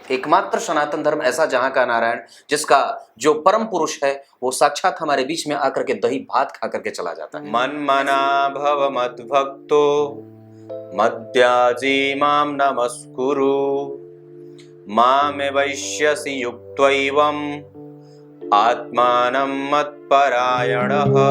एकमात्र सनातन धर्म ऐसा जहां का नारायण, जिसका जो परम पुरुष है वो साक्षात हमारे बीच में आकर के दही भात खा करके चला जाता है। मन्मना भव मद्भक्तो मद्याजी माम नमस्कुरु मामे वैश्यसि युक्त्वैवम् आत्मानं मत्परायणः।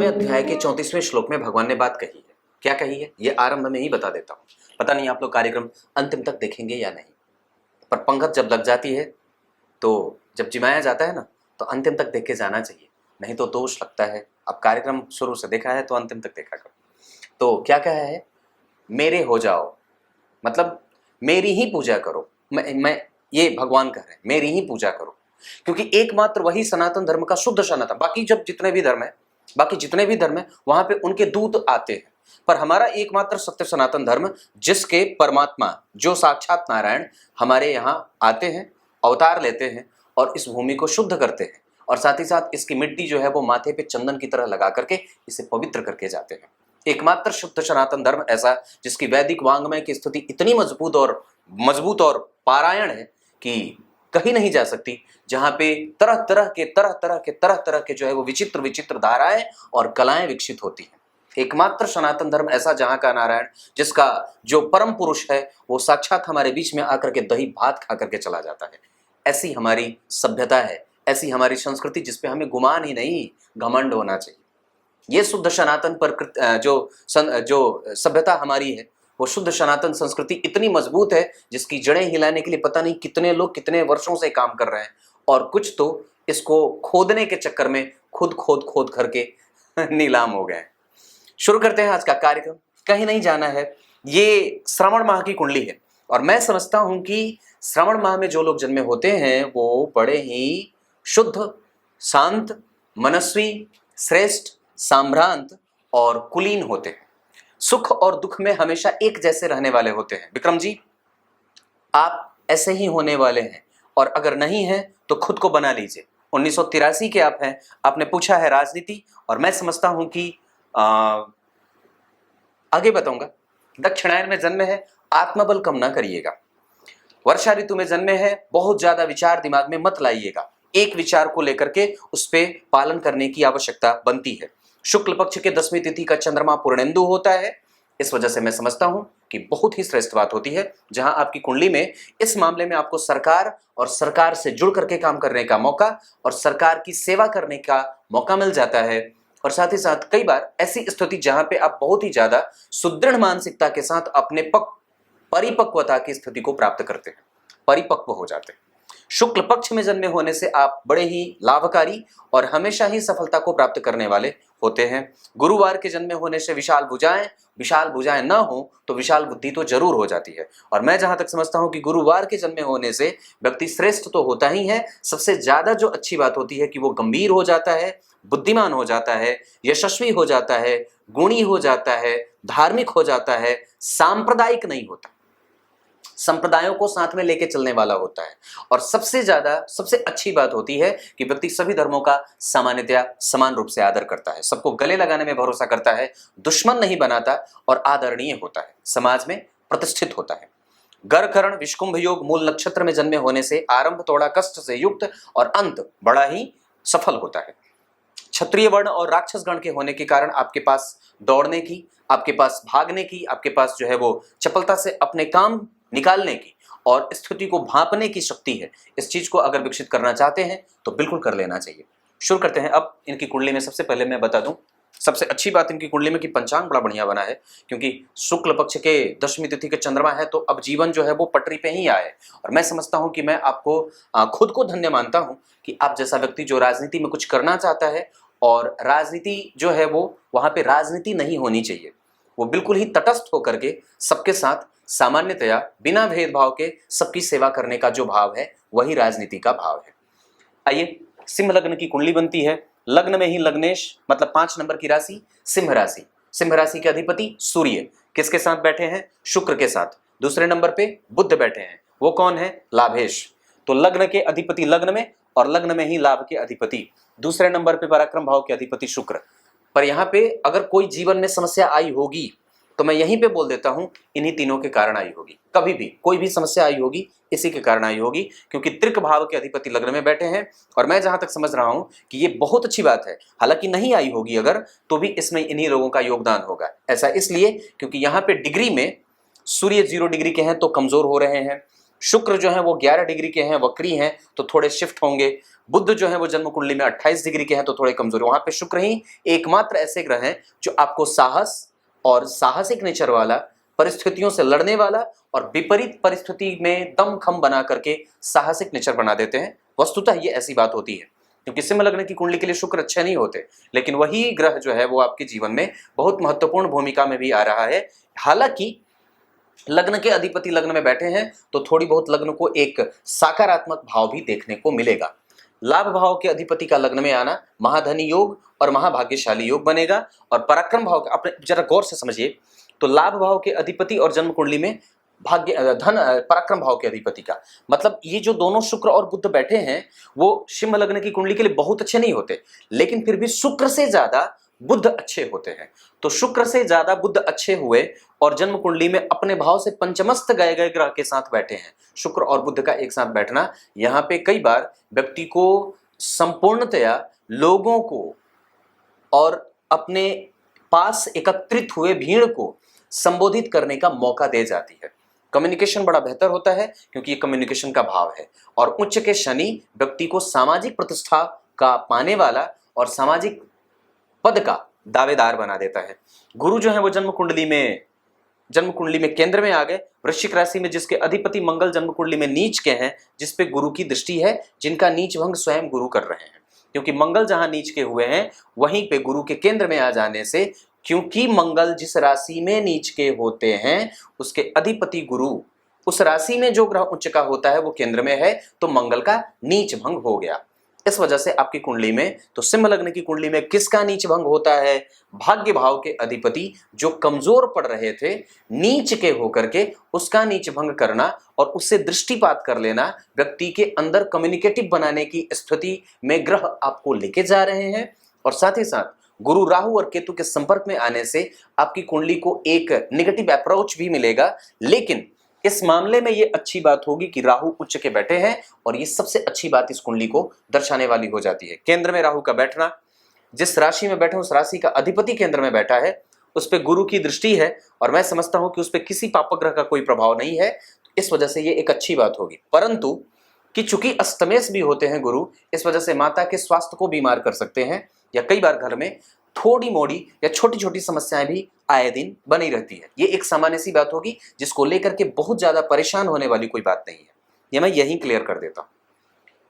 अध्याय के 34वें श्लोक में भगवान ने बात कही है। क्या कही है ये आरंभ में ही बता देता हूं। पता नहीं आप लोग कार्यक्रम अंतिम तक देखेंगे या नहीं, पर पंगत जब लग जाती है तो जब जिमाया जाता है ना तो अंतिम तक देख के जाना चाहिए, नहीं तो दोष लगता है। अब कार्यक्रम शुरू से देखा है तो अंतिम तक देखा करो। तो क्या कहा है, मेरे हो जाओ, मतलब मेरी ही पूजा करो। मैं ये भगवान कह रहे हैं मेरी ही पूजा करो, क्योंकि एकमात्र वही सनातन धर्म का शुद्ध सनातन। बाकी जितने भी धर्म है वहां पे उनके दूत आते हैं, पर हमारा एकमात्र सत्य सनातन धर्म, जिसके परमात्मा जो साक्षात नारायण हमारे यहाँ आते हैं, अवतार लेते हैं और इस भूमि को शुद्ध करते हैं, और साथ ही साथ इसकी मिट्टी जो है वो माथे पे चंदन की तरह लगा करके इसे पवित्र करके जाते हैं। एकमात्र शुद्ध सनातन धर्म ऐसा जिसकी वैदिक वांग्मय की स्थिति इतनी मजबूत और पारायण है कि कहीं नहीं जा सकती, जहां पे तरह तरह के जो है वो विचित्र धाराएं और कलाएं विकसित होती हैं। एकमात्र सनातन धर्म ऐसा जहां का नारायण, जिसका जो परम पुरुष है वो साक्षात हमारे बीच में आकर के दही भात खा करके चला जाता है। ऐसी हमारी सभ्यता है, ऐसी हमारी संस्कृति, जिसपे हमें गुमान ही नहीं घमंड होना चाहिए। ये शुद्ध सनातन पर जो सभ्यता हमारी है, वो शुद्ध सनातन संस्कृति इतनी मजबूत है जिसकी जड़ें हिलाने के लिए पता नहीं कितने लोग कितने वर्षों से काम कर रहे हैं, और कुछ तो इसको खोदने के चक्कर में खुद खोद करके नीलाम हो गए। शुरू करते हैं आज का कार्यक्रम। कहीं नहीं जाना है, ये श्रावण माह की कुंडली है, और मैं समझता हूं कि श्रावण माह में जो लोग जन्मे होते हैं वो बड़े ही शुद्ध, शांत, मनस्वी, श्रेष्ठ, सांभ्रांत और कुलीन होते हैं। सुख और दुख में हमेशा एक जैसे रहने वाले होते हैं। विक्रम जी, आप ऐसे ही होने वाले हैं, और अगर नहीं है तो खुद को बना लीजिए। 1983 के आप हैं, आपने पूछा है राजनीति, और मैं समझता हूं कि आगे बताऊंगा। दक्षिणायन में जन्मे है, आत्मबल कम ना करिएगा। वर्षा ऋतु में जन्मे हैं, बहुत ज्यादा विचार दिमाग में मत लाइएगा। एक विचार को लेकर के उस पे पालन करने की आवश्यकता बनती है। शुक्ल पक्ष के 10वीं तिथि का चंद्रमा पूर्णेंदु होता है। इस वजह से मैं समझता हूं कि बहुत ही श्रेष्ठ बात होती है जहां आपकी कुंडली में इस मामले में आपको सरकार और सरकार से जुड़ करके काम करने का मौका और सरकार की सेवा करने का मौका मिल जाता है। और साथ ही साथ कई बार ऐसी स्थिति जहां पे आप बहुत ही ज्यादा सुदृढ़ मानसिकता के साथ अपने परिपक्वता की स्थिति को प्राप्त करते हैं, परिपक्व हो जाते हैं। शुक्ल पक्ष में जन्मे होने से आप बड़े ही लाभकारी और हमेशा ही सफलता को प्राप्त करने वाले होते हैं। गुरुवार के जन्मे होने से विशाल भुजाएं ना हो तो विशाल बुद्धि तो जरूर हो जाती है। और मैं जहां तक समझता हूं कि गुरुवार के जन्मे होने से व्यक्ति श्रेष्ठ तो होता ही है, सबसे ज्यादा जो अच्छी बात होती है कि वो गंभीर हो जाता है, बुद्धिमान हो जाता है, यशस्वी हो जाता है, गुणी हो जाता है, धार्मिक हो जाता है, सांप्रदायिक नहीं होता, संप्रदायों को साथ में लेके चलने वाला होता है। और सबसे अच्छी बात होती है कि व्यक्ति सभी धर्मों का सामान्यतया समान रूप से आदर करता है, सबको गले लगाने में भरोसा करता है, दुश्मन नहीं बनाता और आदरणीय होता है, समाज में प्रतिष्ठित होता है। गर्करण विषकुंभ योग मूल नक्षत्र में जन्मे होने से आरंभ थोड़ा कष्ट से युक्त और अंत बड़ा ही सफल होता है। क्षत्रिय वर्ण और राक्षस गण के होने के कारण आपके पास दौड़ने की, आपके पास भागने की, आपके पास जो है वो चपलता से अपने काम निकालने की और स्थिति को भांपने की शक्ति है। इस चीज को अगर विकसित करना चाहते हैं तो बिल्कुल कर लेना चाहिए। शुरू करते हैं अब इनकी कुंडली में। सबसे पहले मैं बता दूं, सबसे अच्छी बात इनकी कुंडली में कि पंचांग बड़ा बढ़िया बना है, क्योंकि शुक्ल पक्ष के 10वीं तिथि के चंद्रमा है, तो अब जीवन जो है वो पटरी पे ही आए। और मैं समझता हूं कि मैं आपको खुद को धन्य मानता हूं कि आप जैसा व्यक्ति जो राजनीति में कुछ करना चाहता है, और राजनीति जो है वो वहां पे राजनीति नहीं होनी चाहिए, वो बिल्कुल ही तटस्थ होकर के सबके साथ सामान्यतया बिना भेदभाव के सबकी सेवा करने का जो भाव है वही राजनीति का भाव है। आइए, सिंह लग्न की कुंडली बनती है। लग्न में ही लग्नेश मतलब 5 नंबर की राशि सिंह राशि। सिंह राशि के अधिपति सूर्य किसके साथ बैठे हैं? शुक्र के साथ। दूसरे नंबर पे बुध बैठे हैं, वो कौन है? लाभेश। तो लग्न के अधिपति लग्न में और लग्न में ही लाभ के अधिपति, दूसरे नंबर पे पराक्रम भाव के अधिपति शुक्र। पर यहाँ पे अगर कोई जीवन में समस्या आई होगी तो मैं यहीं पे बोल देता हूं, इन्हीं तीनों के कारण आई होगी। कभी भी कोई भी समस्या आई होगी इसी के कारण आई होगी, क्योंकि त्रिक भाव के अधिपति लग्न में बैठे हैं। और मैं जहां तक समझ रहा हूं कि ये बहुत अच्छी बात है, हालांकि नहीं आई होगी अगर, तो भी इसमें इन्हीं लोगों का योगदान होगा। ऐसा इसलिए क्योंकि यहाँ पे डिग्री में सूर्य 0 डिग्री के हैं तो कमजोर हो रहे हैं, शुक्र जो है वो 11 डिग्री के हैं, वक्री हैं तो थोड़े शिफ्ट होंगे, बुध जो है वो जन्म कुंडली में 28 डिग्री के हैं तो थोड़े कमजोर। वहां पे शुक्र ही एकमात्र ऐसे ग्रह हैं जो आपको साहस और साहसिक नेचर वाला, परिस्थितियों से लड़ने वाला और विपरीत परिस्थिति में दम खम बना करके साहसिक नेचर बना देते हैं। वस्तुतः ये ऐसी बात होती है, क्योंकि सिंह लग्न की कुंडली के लिए शुक्र अच्छे नहीं होते, लेकिन वही ग्रह जो है वो आपके जीवन में बहुत महत्वपूर्ण भूमिका में भी आ रहा है। हालांकि लग्न के अधिपति लग्न में बैठे हैं तो थोड़ी बहुत लग्न को एक सकारात्मक भाव भी देखने को मिलेगा। लाभ भाव के अधिपति का लग्न में आना महाधनी योग और महाभाग्यशाली योग बनेगा। और पराक्रम भाव, अपने जरा गौर से समझिए, तो लाभ भाव के अधिपति और जन्म कुंडली में भाग्य धन पराक्रम भाव के अधिपति का मतलब ये जो दोनों शुक्र और बुध बैठे हैं वो सिंह लग्न की कुंडली के लिए बहुत अच्छे नहीं होते, लेकिन फिर भी शुक्र से ज्यादा बुध अच्छे होते हैं। तो शुक्र से ज्यादा बुध अच्छे हुए और जन्म कुंडली में अपने भाव से पंचमस्त गए गए ग्रह के साथ बैठे हैं। शुक्र और बुध का एक साथ बैठना यहाँ पे कई बार व्यक्ति को संपूर्णतया लोगों को और अपने पास एकत्रित हुए भीड़ को संबोधित करने का मौका दे जाती है। कम्युनिकेशन बड़ा बेहतर होता है क्योंकि ये कम्युनिकेशन का भाव है। और उच्च के शनि व्यक्ति को सामाजिक प्रतिष्ठा का पाने वाला और सामाजिक पद का दावेदार बना देता है। गुरु जो है वो जन्म कुंडली में केंद्र में आ गए, वृश्चिक राशि में, जिसके अधिपति मंगल जन्म कुंडली में नीच के हैं, जिसपे गुरु की दृष्टि है, जिनका नीच भंग स्वयं गुरु कर रहे हैं। क्योंकि मंगल जहां नीच के हुए हैं वहीं पे गुरु के केंद्र में आ जाने से, क्योंकि मंगल जिस राशि में नीच के होते हैं उसके अधिपति गुरु, उस राशि में जो ग्रह उच्च का होता है वो केंद्र में है, तो मंगल का नीच भंग हो गया। इस वजह से आपकी कुंडली में, तो सिंह लग्न की कुंडली में किसका नीच भंग होता है? भाग्य भाव के अधिपति जो कमजोर पड़ रहे थे नीच के होकर के, उसका नीच भंग करना और उससे दृष्टिपात कर लेना व्यक्ति के अंदर कम्युनिकेटिव बनाने की स्थिति में ग्रह आपको लेके जा रहे हैं। और साथ ही साथ गुरु राहु और केतु के संपर्क में आने से आपकी कुंडली को एक नेगेटिव अप्रोच भी मिलेगा। लेकिन इस मामले में ये अच्छी बात होगी कि राहु उच्च के बैठे हैं और ये सबसे अच्छी बात इस कुंडली को दर्शाने वाली हो जाती है। केंद्र में राहु का बैठना, जिस राशि में बैठे उस राशि का अधिपति केंद्र में बैठा है, उस पर गुरु की दृष्टि है और मैं समझता हूं कि उस पर किसी पाप ग्रह का कोई प्रभाव नहीं है, इस वजह से ये एक अच्छी बात होगी। परंतु कि चूंकि अस्तमेश भी होते हैं गुरु, इस वजह से माता के स्वास्थ्य को बीमार कर सकते हैं, या कई बार घर में थोड़ी मोड़ी या छोटी छोटी समस्याएं भी आए दिन बनी रहती है। ये एक सामान्य सी बात होगी जिसको लेकर के बहुत ज्यादा परेशान होने वाली कोई बात नहीं है, ये मैं यही क्लियर कर देता हूं।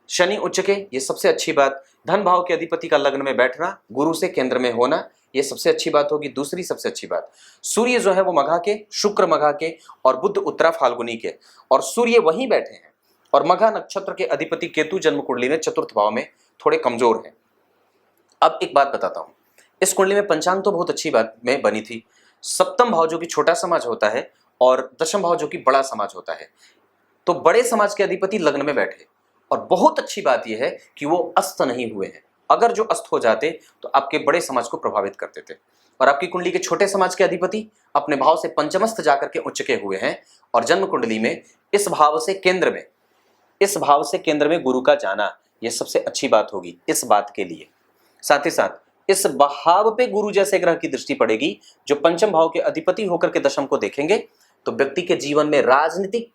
शनि उच्च के, ये सबसे अच्छी बात। धन भाव के अधिपति का लग्न में बैठना, गुरु से केंद्र में होना, ये सबसे अच्छी बात होगी। दूसरी सबसे अच्छी बात, सूर्य जो है वो मघा के, शुक्र मघा के और बुध उत्तरा फाल्गुनी के, और सूर्य वहीं बैठे हैं। और मघा नक्षत्र के अधिपति केतु जन्म कुंडली में चतुर्थ भाव में थोड़े कमजोर हैं। अब एक बात बताता हूं, इस कुंडली में पंचांग तो बहुत अच्छी बात में बनी थी। सप्तम भाव जो कि छोटा समाज होता है और दशम भाव जो कि बड़ा समाज होता है, तो बड़े समाज के अधिपति लग्न में बैठे। और बहुत अच्छी बात यह है कि वो अस्त नहीं हुए हैं। अगर जो अस्त हो जाते तो आपके बड़े समाज को प्रभावित करते थे। और आपकी कुंडली के छोटे समाज के अधिपति अपने भाव से पंचमस्त जाकर के उच्च के हुए हैं। और जन्म कुंडली में इस भाव से केंद्र में गुरु का जाना, यह सबसे अच्छी बात होगी इस बात के लिए। साथ ही साथ इस भाव पे गुरु जैसे ग्रह की दृष्टि पड़ेगी जो पंचम भाव के अधिपति होकर के दशम को देखेंगे, तो व्यक्ति के जीवन में राजनीतिक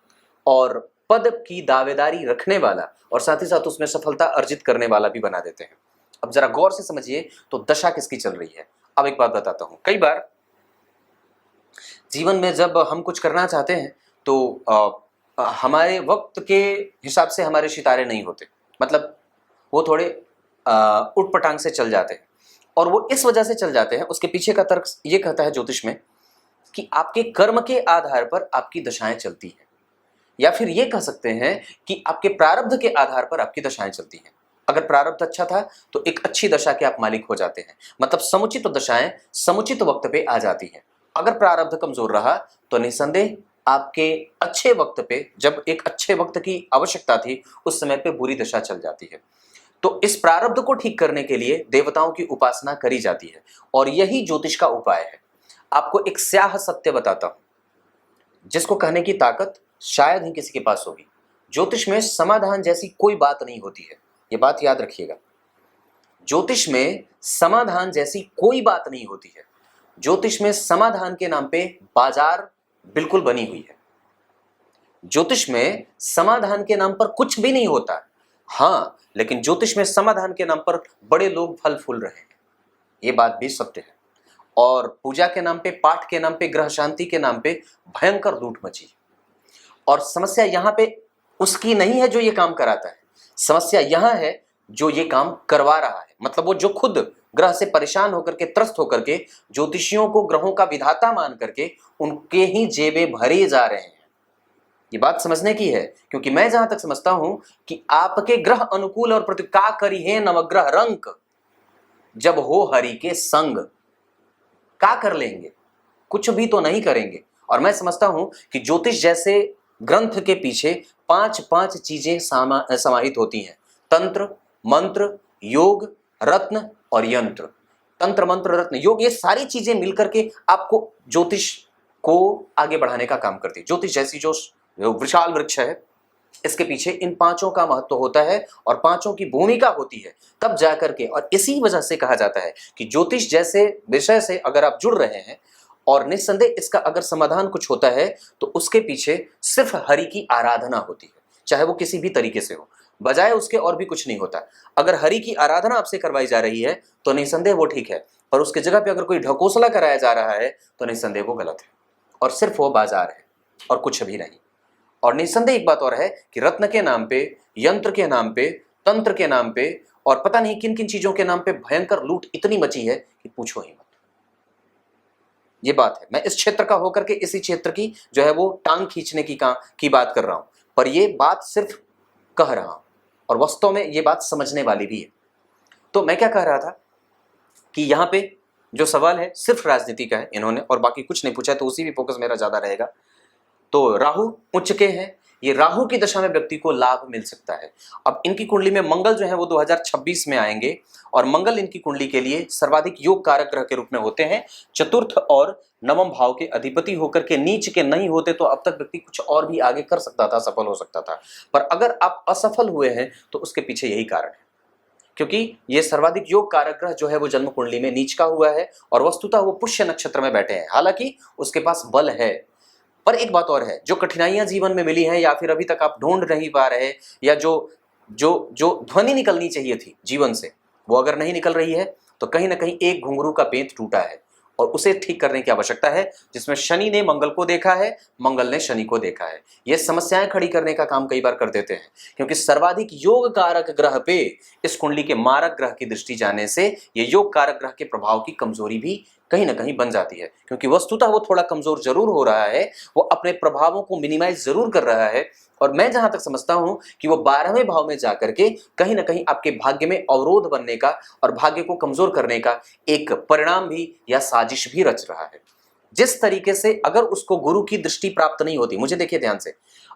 और पद की दावेदारी रखने वाला और साथ ही साथ उसमें सफलता अर्जित करने वाला भी बना देते हैं। अब जरा गौर से समझिए तो दशा किसकी चल रही है। अब एक बात बताता हूं, कई बार जीवन में जब हम कुछ करना चाहते हैं तो हमारे वक्त के हिसाब से हमारे सितारे नहीं होते, मतलब वो थोड़े उटपटांग से चल जाते हैं। और वो इस वजह से चल जाते हैं, उसके पीछे का तर्क ये कहता है ज्योतिष में कि आपके कर्म के आधार पर आपकी दशाएं चलती हैं, या फिर ये कह सकते हैं कि आपके प्रारब्ध के आधार पर आपकी दशाएं चलती हैं। अगर प्रारब्ध अच्छा था तो एक अच्छी दशा के आप मालिक हो जाते हैं, मतलब समुचित दशाएं समुचित वक्त पे आ जाती हैं। अगर प्रारब्ध कमजोर रहा तो निसंदेह आपके अच्छे वक्त पे, जब एक अच्छे वक्त की आवश्यकता थी, उस समय पे बुरी दशा चल जाती है। तो इस प्रारब्ध को ठीक करने के लिए देवताओं की उपासना करी जाती है और यही ज्योतिष का उपाय है। आपको एक स्याह सत्य बताता हूं जिसको कहने की ताकत शायद ही किसी के पास होगी। ज्योतिष में समाधान जैसी कोई बात नहीं होती है, ये बात याद रखिएगा। ज्योतिष में समाधान जैसी कोई बात नहीं होती है। ज्योतिष में समाधान के नाम पे बाजार बिल्कुल बनी हुई है। ज्योतिष में समाधान के नाम पर कुछ भी नहीं होता। हाँ, लेकिन ज्योतिष में समाधान के नाम पर बड़े लोग फल फूल रहे हैं, ये बात भी सत्य है। और पूजा के नाम पे, पाठ के नाम पे, ग्रह शांति के नाम पे भयंकर लूट मची। और समस्या यहां पे उसकी नहीं है जो ये काम कराता है, समस्या यहां है जो ये काम करवा रहा है। मतलब वो जो खुद ग्रह से परेशान होकर के, त्रस्त होकर के ज्योतिषियों को ग्रहों का विधाता मान करके उनके ही जेबे भरे जा रहे हैं। ये बात समझने की है, क्योंकि मैं जहां तक समझता हूं कि आपके ग्रह अनुकूल और का करी है नवग्रह रंक, जब हो हरि के संग का कर लेंगे, कुछ भी तो नहीं करेंगे। और मैं समझता हूं कि ज्योतिष जैसे ग्रंथ के पीछे पांच चीजें समाहित होती हैं: तंत्र, मंत्र, योग, रत्न और यंत्र। तंत्र, मंत्र, रत्न, योग, ये सारी चीजें मिलकर के आपको ज्योतिष को आगे बढ़ाने का काम करती है। ज्योतिष जैसी जो विशाल वृक्ष है, इसके पीछे इन पांचों का महत्व होता है और पांचों की भूमिका होती है, तब जाकर के। और इसी वजह से कहा जाता है कि ज्योतिष जैसे विषय से अगर आप जुड़ रहे हैं और निस्संदेह इसका अगर समाधान कुछ होता है तो उसके पीछे सिर्फ हरि की आराधना होती है, चाहे वो किसी भी तरीके से हो, बजाय उसके और भी कुछ नहीं होता। अगर हरि की आराधना आपसे करवाई जा रही है तो निस्संदेह वो ठीक है, पर उसके जगह पे अगर कोई ढकोसला कराया जा रहा है तो निस्संदेह वो गलत है और सिर्फ वो बाजार है और कुछ भी नहीं। और निस्संदेह एक बात और है कि रत्न के नाम पे, यंत्र के नाम पे, तंत्र के नाम पे और पता नहीं किन किन चीजों के नाम पे भयंकर लूट इतनी मची है कि पूछो ही मत। ये बात है, मैं इस क्षेत्र का होकर के इसी क्षेत्र की जो है वो टांग खींचने की बात कर रहा हूं, पर ये बात सिर्फ कह रहा हूं और वास्तव में ये बात समझने वाली भी है। तो मैं क्या कह रहा था कि यहां पे जो सवाल है सिर्फ राजनीति का है इन्होंने, और बाकी कुछ नहीं पूछा, तो उसी भी फोकस मेरा ज्यादा रहेगा। तो राहु उच्च के हैं, ये राहु की दशा में व्यक्ति को लाभ मिल सकता है। अब इनकी कुंडली में मंगल जो है वो 2026 में आएंगे और मंगल इनकी कुंडली के लिए सर्वाधिक योग कारक ग्रह के रूप में होते हैं। चतुर्थ और नवम भाव के अधिपति होकर के नीच के नहीं होते तो अब तक व्यक्ति कुछ और भी आगे कर सकता था, सफल हो सकता था। पर अगर आप असफल हुए हैं तो उसके पीछे यही कारण है, क्योंकि ये सर्वाधिक योग कारक ग्रह जो है वो जन्म कुंडली में नीच का हुआ है और वस्तुतः वो पुष्य नक्षत्र में बैठे हैं। हालांकि उसके पास बल है, पर एक बात और है, जो कठिनाइयां जीवन में मिली हैं या फिर अभी तक आप ढूंढ नहीं पा रहे, या जो जो जो ध्वनि निकलनी चाहिए थी जीवन से वो अगर नहीं निकल रही है तो कहीं ना कहीं एक घुंघरू का पेंच टूटा है और उसे ठीक करने की आवश्यकता है, जिसमें शनि ने मंगल को देखा है, मंगल ने शनि को देखा है। ये समस्याएं खड़ी करने का काम कई बार कर देते हैं, क्योंकि सर्वाधिक योग कारक ग्रह पे इस कुंडली के मारक ग्रह की दृष्टि जाने से ये योग कारक ग्रह के प्रभाव की कमजोरी भी कहीं ना कहीं बन जाती है। क्योंकि वस्तुतः वो थोड़ा कमजोर जरूर हो रहा है, वो अपने प्रभावों को मिनिमाइज जरूर कर रहा है, और मैं जहां तक समझता हूं कि वो 12वें भाव में जाकर के कहीं ना कहीं आपके भाग्य में अवरोध बनने का और भाग्य को कमजोर करने का एक परिणाम भी या साजिश भी रच रहा है। जिस तरीके से अगर उसको गुरु की दृष्टि प्राप्त नहीं होती, मुझे देखिए ध्यान से,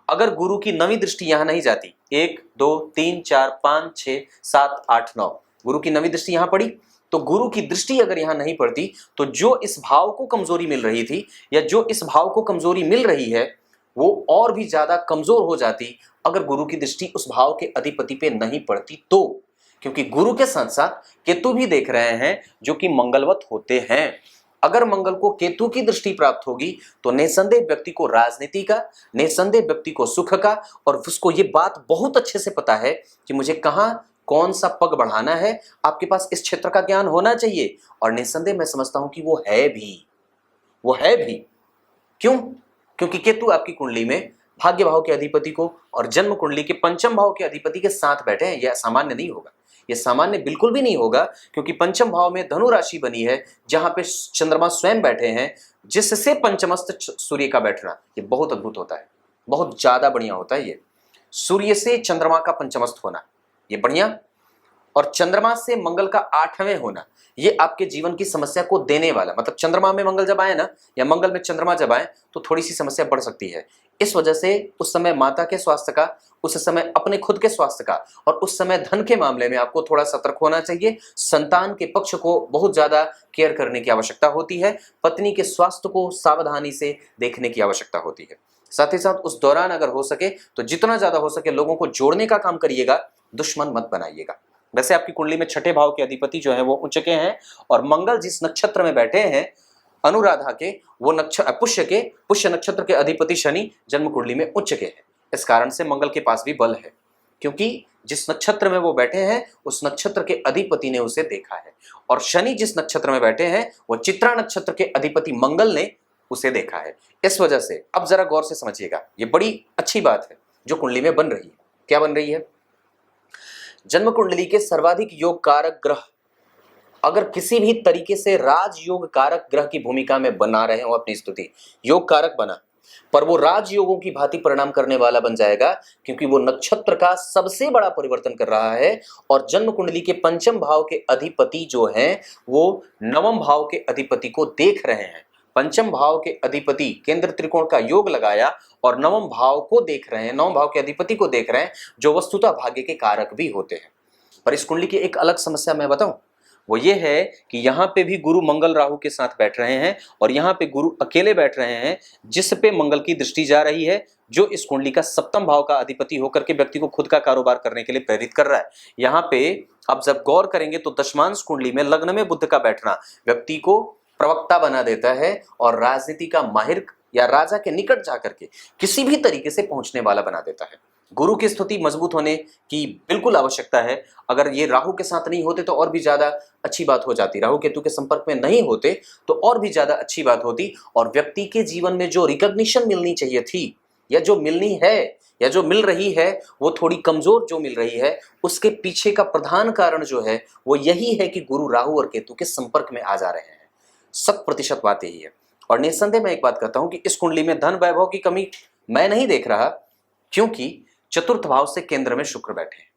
अगर गुरु की 9वीं दृष्टि यहां नहीं जाती, 1 2 3 4 5 6 7 8 9, गुरु की 9वीं दृष्टि यहां पड़ी, तो गुरु की दृष्टि अगर यहां नहीं पड़ती तो जो इस भाव को कमजोरी मिल रही थी या जो इस भाव को कमजोरी मिल रही है वो और भी ज्यादा कमजोर हो जाती अगर गुरु की दृष्टि उस भाव के अधिपति पे नहीं पड़ती तो। क्योंकि गुरु के साथ साथ केतु भी देख रहे हैं जो कि मंगलवत होते हैं। अगर मंगल को केतु की दृष्टि प्राप्त होगी तो निसंदेह व्यक्ति को राजनीति का, निसंदेह व्यक्ति को सुख का, और उसको ये बात बहुत अच्छे से पता है कि मुझे कहां कौन सा पग बढ़ाना है। आपके पास इस क्षेत्र का ज्ञान होना चाहिए, और निसंदेह मैं समझता हूं कि वो है भी। क्यों? क्योंकि केतु आपकी कुंडली में भाग्य भाव के अधिपति को और जन्म कुंडली के पंचम भाव के अधिपति के साथ बैठे हैं। यह सामान्य नहीं होगा, यह सामान्य बिल्कुल भी नहीं होगा, क्योंकि पंचम भाव में धनु राशि बनी है जहां पे चंद्रमा स्वयं बैठे हैं, जिससे पंचमस्त सूर्य का बैठना ये बहुत अद्भुत होता है, बहुत ज्यादा बढ़िया होता है। ये सूर्य से चंद्रमा का पंचमस्त होना ये बढ़िया। और चंद्रमा से मंगल का 8वें होना ये आपके जीवन की समस्या को देने वाला, मतलब चंद्रमा में मंगल जब आए ना या मंगल में चंद्रमा जब आए तो थोड़ी सी समस्या बढ़ सकती है। इस वजह से उस समय माता के स्वास्थ्य का, उस समय अपने खुद के स्वास्थ्य का और उस समय धन के मामले में आपको थोड़ा सतर्क होना चाहिए। संतान के पक्ष को बहुत ज्यादा केयर करने की आवश्यकता होती है। पत्नी के स्वास्थ्य को सावधानी से देखने की आवश्यकता होती है। साथ ही साथ उस दौरान अगर हो सके तो जितना ज्यादा हो सके लोगों को जोड़ने का काम करिएगा, दुश्मन मत बनाइएगा। वैसे आपकी कुंडली में 6ठे भाव के अधिपति जो है वो उच्च के हैं और मंगल जिस नक्षत्र में बैठे हैं अनुराधा के, वो पुष्य नक्षत्र के अधिपति शनि जन्म कुंडली में उच्च के हैं। इस कारण से मंगल के पास भी बल है, क्योंकि जिस नक्षत्र में वो बैठे हैं उस नक्षत्र के अधिपति ने उसे देखा है और शनि जिस नक्षत्र में बैठे हैं वो चित्रा नक्षत्र के अधिपति मंगल ने उसे देखा है। इस वजह से अब जरा गौर से समझिएगा, ये बड़ी अच्छी बात है जो कुंडली में बन रही है। क्या बन रही है? जन्म कुंडली के सर्वाधिक योग कारक ग्रह अगर किसी भी तरीके से राजयोग कारक ग्रह की भूमिका में बना रहे हो अपनी स्थिति, योग कारक बना, पर वो राजयोगों की भांति परिणाम करने वाला बन जाएगा, क्योंकि वो नक्षत्र का सबसे बड़ा परिवर्तन कर रहा है और जन्म कुंडली के पंचम भाव के अधिपति जो हैं वो नवम भाव के अधिपति को देख रहे हैं। पंचम भाव के अधिपति केंद्र त्रिकोण का योग लगाया और नवम भाव को देख रहे हैं, नवम भाव के अधिपति को देख रहे हैं, जो वस्तुतः भाग्य के कारक भी होते हैं। पर इस कुंडली की एक अलग समस्या मैं बताऊं, वो ये है कि यहाँ पे भी गुरु मंगल राहु के साथ बैठ रहे हैं और यहाँ पे गुरु अकेले बैठ रहे हैं, जिस पे मंगल की दृष्टि जा रही है, जो इस कुंडली का सप्तम भाव का अधिपति होकर के व्यक्ति को खुद का कारोबार करने के लिए प्रेरित कर रहा है। यहाँ पे अब जब गौर करेंगे तो दशमांश कुंडली में लग्न में बुध का बैठना व्यक्ति को प्रवक्ता बना देता है और राजनीति का माहिर या राजा के निकट जाकर के किसी भी तरीके से पहुंचने वाला बना देता है। गुरु की स्थिति मजबूत होने की बिल्कुल आवश्यकता है। अगर ये राहु के साथ नहीं होते तो और भी ज्यादा अच्छी बात हो जाती, राहु केतु के संपर्क में नहीं होते तो और भी ज्यादा अच्छी बात होती और व्यक्ति के जीवन में जो रिकॉग्निशन मिलनी चाहिए थी या जो मिलनी है या जो मिल रही है वो थोड़ी कमजोर जो मिल रही है, उसके पीछे का प्रधान कारण जो है वो यही है कि गुरु राहु और केतु के संपर्क में आ जा रहे हैं। 100% बात यही है। और निस्संदेह मैं एक बात कहता हूं कि इस कुंडली में धन वैभव की कमी मैं नहीं देख रहा, क्योंकि चतुर्थ भाव से केंद्र में शुक्र बैठे हैं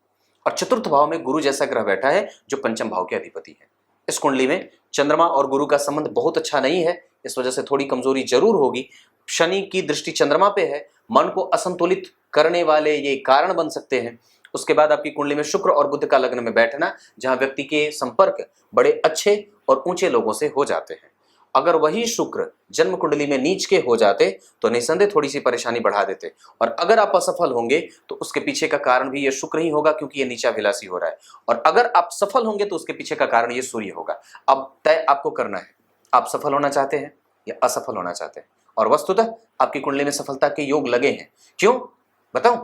और चतुर्थ भाव में गुरु जैसा ग्रह बैठा है जो पंचम भाव के अधिपति है। इस कुंडली में चंद्रमा और गुरु का संबंध बहुत अच्छा नहीं है, इस वजह से थोड़ी कमजोरी जरूर होगी। शनि की दृष्टि चंद्रमा पे है, मन को असंतुलित करने वाले ये कारण बन सकते हैं। उसके बाद आपकी कुंडली में शुक्र और बुध का लग्न में बैठना, जहां व्यक्ति के संपर्क बड़े अच्छे और ऊंचे लोगों से हो जाते हैं। अगर वही शुक्र जन्म कुंडली में नीच के हो जाते तो निसंदेह थोड़ी सी परेशानी बढ़ा देते, और अगर आप असफल होंगे तो उसके पीछे का कारण भी ये शुक्र ही होगा, क्योंकि ये नीचाभिलाषी हो रहा है। और अगर आप सफल होंगे तो उसके पीछे का कारण ये सूर्य होगा। अब तय आपको करना है, आप सफल होना चाहते हैं या असफल होना चाहते हैं। और वस्तुतः आपकी कुंडली में सफलता के योग लगे हैं। क्यों बताऊं?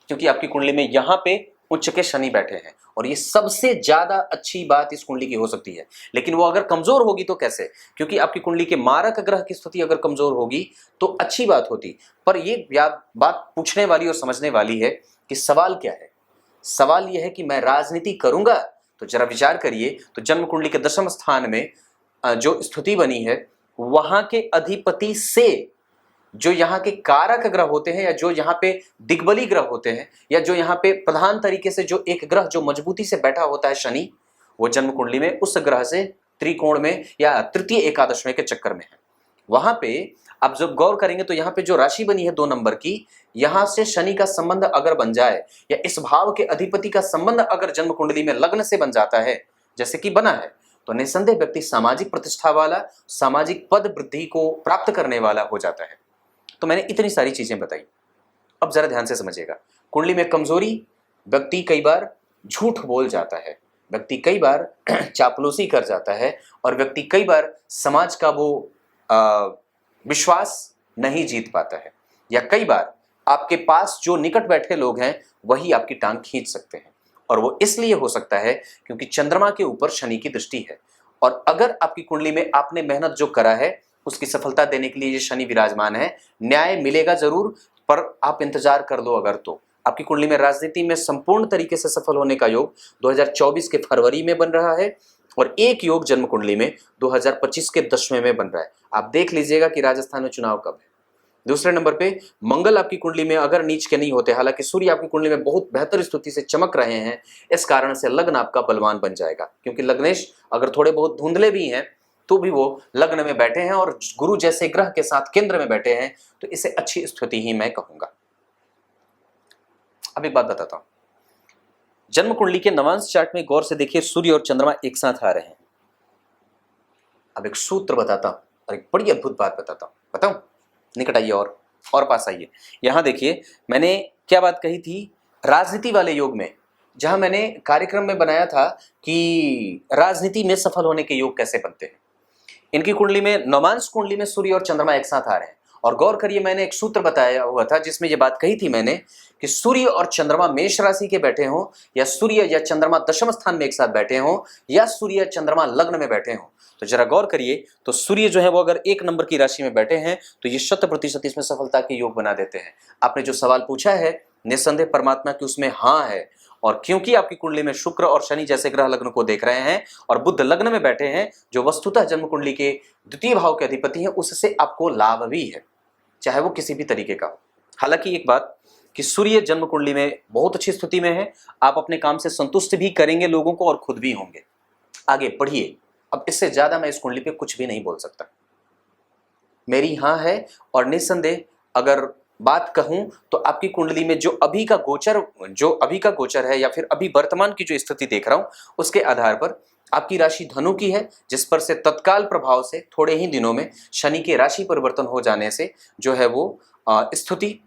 क्योंकि आपकी कुंडली में यहाँ पे उच्च के शनि बैठे हैं और ये सबसे ज्यादा अच्छी बात इस कुंडली की हो सकती है। लेकिन वो अगर कमजोर होगी तो कैसे? क्योंकि आपकी कुंडली के मारक ग्रह की स्थिति अगर कमजोर होगी तो अच्छी बात होती। पर ये बात पूछने वाली और समझने वाली है कि सवाल क्या है। सवाल यह है कि मैं राजनीति करूंगा, तो जरा विचार करिए। तो जन्म कुंडली के दशम स्थान में जो स्थिति बनी है वहां के अधिपति से जो यहाँ के कारक ग्रह होते हैं या जो यहाँ पे दिग्बली ग्रह होते हैं या जो यहाँ पे प्रधान तरीके से जो एक ग्रह जो मजबूती से बैठा होता है शनि, वो जन्म कुंडली में उस ग्रह से त्रिकोण में या तृतीय एकादश में के चक्कर में है। वहां पे आप जब गौर करेंगे तो यहाँ पे जो राशि बनी है 2 नंबर की, यहाँ से शनि का संबंध अगर बन जाए या इस भाव के अधिपति का संबंध अगर जन्म कुंडली में लग्न से बन जाता है जैसे कि बना है, तो निसंदेह व्यक्ति सामाजिक प्रतिष्ठा वाला, सामाजिक पद वृद्धि को प्राप्त करने वाला हो जाता है। तो मैंने इतनी सारी चीजें बताई, अब जरा ध्यान से समझिएगा। कुंडली में कमजोरी, व्यक्ति कई बार झूठ बोल जाता है, व्यक्ति कई बार चापलूसी कर जाता है और व्यक्ति कई बार समाज का वो विश्वास नहीं जीत पाता है, या कई बार आपके पास जो निकट बैठे लोग हैं वही आपकी टांग खींच सकते हैं। और वो इसलिए हो सकता है क्योंकि चंद्रमा के ऊपर शनि की दृष्टि है। और अगर आपकी कुंडली में आपने मेहनत जो करा है उसकी सफलता देने के लिए ये शनि विराजमान है, न्याय मिलेगा जरूर, पर आप इंतजार कर लो। अगर तो आपकी कुंडली में राजनीति में संपूर्ण तरीके से सफल होने का योग 2024 के फरवरी में बन रहा है और एक योग जन्म कुंडली में 2025 के 10वें में बन रहा है। आप देख लीजिएगा कि राजस्थान में चुनाव कब है। दूसरे नंबर पे मंगल आपकी कुंडली में अगर नीच के नहीं होते, हालांकि सूर्य आपकी कुंडली में बहुत बेहतर स्थिति से चमक रहे हैं, इस कारण से लग्न आपका बलवान बन जाएगा, क्योंकि लग्नेश अगर थोड़े बहुत धुंधले भी हैं तो भी वो लग्न में बैठे हैं और गुरु जैसे ग्रह के साथ केंद्र में बैठे हैं, तो इसे अच्छी स्थिति ही मैं कहूंगा। अब एक बात बताता हूं, जन्म कुंडली के नवांश चार्ट में गौर से देखिए, सूर्य और चंद्रमा एक साथ आ रहे हैं। अब एक सूत्र बताता हूं और एक बड़ी अद्भुत बात बताता हूं, बताऊं? निकट आइए और पास आइए। यहां देखिए मैंने क्या बात कही थी राजनीति वाले योग में, जहां मैंने कार्यक्रम में बनाया था कि राजनीति में सफल होने के योग कैसे बनते हैं। इनकी कुंडली में, नवांश कुंडली में सूर्य और चंद्रमा एक साथ आ रहे हैं, और गौर करिए मैंने एक सूत्र बताया हुआ था जिसमें ये बात कही थी मैंने कि सूर्य और चंद्रमा मेष राशि के बैठे हों, या सूर्य या चंद्रमा दशम स्थान में एक साथ बैठे हों, या सूर्य चंद्रमा लग्न में बैठे हों, तो जरा गौर करिए, तो सूर्य जो है वो अगर 1 नंबर की राशि में बैठे हैं तो ये 100% इसमें सफलता के योग बना देते हैं। आपने जो सवाल पूछा है निस्संदेह परमात्मा की उसमें हाँ है, और क्योंकि आपकी कुंडली में शुक्र और शनि जैसे ग्रह लग्न को देख रहे हैं और बुध लग्न में बैठे हैं जो वस्तुतः जन्म कुंडली के द्वितीय भाव के अधिपति हैं, उससे आपको लाभ भी है, चाहे वो किसी भी तरीके का हो। हालांकि एक बात कि सूर्य जन्म कुंडली में बहुत अच्छी स्थिति में है, आप अपने काम से संतुष्ट भी करेंगे लोगों को और खुद भी होंगे। आगे बढ़िए। अब इससे ज्यादा मैं इस कुंडली पे कुछ भी नहीं बोल सकता, मेरी हाँ है। और निस्संदेह अगर बात कहूं तो आपकी कुंडली में जो अभी का गोचर है, या फिर अभी वर्तमान की जो स्थिति देख रहा हूं, उसके आधार पर आपकी राशि धनु की है, जिस पर से तत्काल प्रभाव से थोड़े ही दिनों में शनि के राशि परिवर्तन हो जाने से जो है वो स्थिति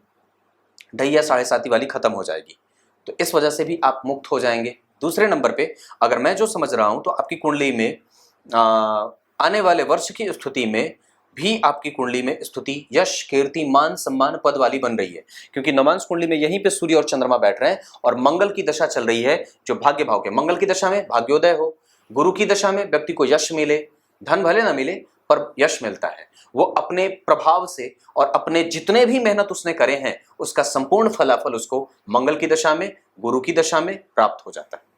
ढैया 7.5 वाली खत्म हो जाएगी, तो इस वजह से भी आप मुक्त हो जाएंगे। दूसरे नंबर पे अगर मैं जो समझ रहा हूं तो आपकी कुंडली में आने वाले वर्ष की स्थिति में भी आपकी कुंडली में स्थिति यश, कीर्ति, मान, सम्मान, पद वाली बन रही है, क्योंकि नवांश कुंडली में यहीं पे सूर्य और चंद्रमा बैठ रहे हैं और मंगल की दशा चल रही है जो भाग्य भाव के। मंगल की दशा में भाग्योदय हो, गुरु की दशा में व्यक्ति को यश मिले, धन भले ना मिले पर यश मिलता है, वो अपने प्रभाव से और अपने जितने भी मेहनत उसने करे हैं उसका संपूर्ण फलाफल उसको मंगल की दशा में, गुरु की दशा में प्राप्त हो जाता है।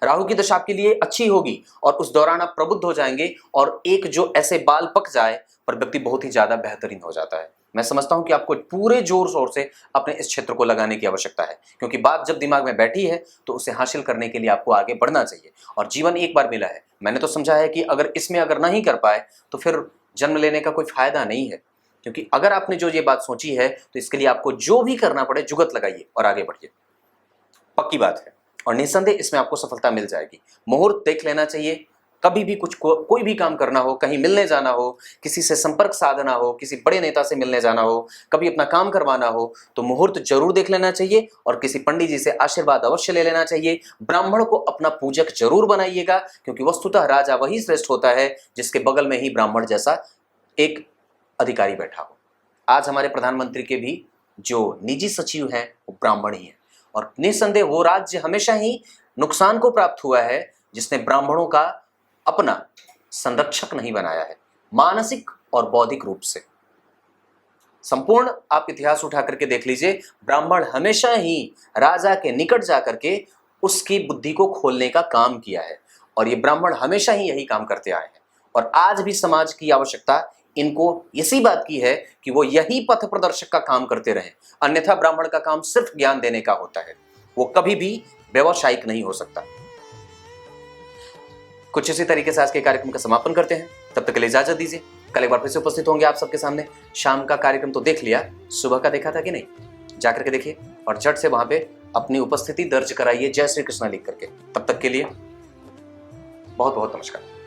राहु की दशा आपके लिए अच्छी होगी और उस दौरान आप प्रबुद्ध हो जाएंगे, और एक जो ऐसे बाल पक जाए पर व्यक्ति बहुत ही ज्यादा बेहतरीन हो जाता है। मैं समझता हूं कि आपको पूरे जोर शोर से अपने इस क्षेत्र को लगाने की आवश्यकता है, क्योंकि बात जब दिमाग में बैठी है तो उसे हासिल करने के लिए आपको आगे बढ़ना चाहिए। और जीवन एक बार मिला है, मैंने तो समझा है कि अगर इसमें अगर नहीं कर पाए तो फिर जन्म लेने का कोई फायदा नहीं है, क्योंकि अगर आपने जो ये बात सोची है तो इसके लिए आपको जो भी करना पड़े जुगत लगाइए और आगे बढ़िए, पक्की बात है। और निस्संदेह इसमें आपको सफलता मिल जाएगी। मुहूर्त देख लेना चाहिए, कभी भी कोई भी काम करना हो, कहीं मिलने जाना हो, किसी से संपर्क साधना हो, किसी बड़े नेता से मिलने जाना हो, कभी अपना काम करवाना हो, तो मुहूर्त जरूर देख लेना चाहिए और किसी पंडित जी से आशीर्वाद अवश्य ले लेना चाहिए। ब्राह्मण को अपना पूजक जरूर बनाइएगा, क्योंकि वस्तुतः राजा वही श्रेष्ठ होता है जिसके बगल में ही ब्राह्मण जैसा एक अधिकारी बैठा हो। आज हमारे प्रधानमंत्री के भी जो निजी सचिव हैं वो ब्राह्मण ही है, और निस्संदेह वो राज्य हमेशा ही नुकसान को प्राप्त हुआ है जिसने ब्राह्मणों का अपना संरक्षक नहीं बनाया है, मानसिक और बौद्धिक रूप से। संपूर्ण आप इतिहास उठा करके देख लीजिए, ब्राह्मण हमेशा ही राजा के निकट जाकर के उसकी बुद्धि को खोलने का काम किया है, और ये ब्राह्मण हमेशा ही यही काम करते आए हैं। और आज भी समाज की आवश्यकता इनको इसी बात की है कि वो यही पथ प्रदर्शक का काम करते रहें, अन्यथा ब्राह्मण का काम सिर्फ ज्ञान देने का होता है, वो कभी भी व्यावसायिक नहीं हो सकता। कुछ इसी तरीके से आज के कार्यक्रम का समापन करते हैं, तब तक के लिए इजाजत दीजिए। कल एक बार फिर से उपस्थित होंगे आप सबके सामने। शाम का कार्यक्रम तो देख लिया, सुबह का देखा था कि नहीं? जाकर के देखिए और झट से वहां पे अपनी उपस्थिति दर्ज कराइए जय श्री कृष्णा लिख करके। तब तक के लिए बहुत बहुत नमस्कार।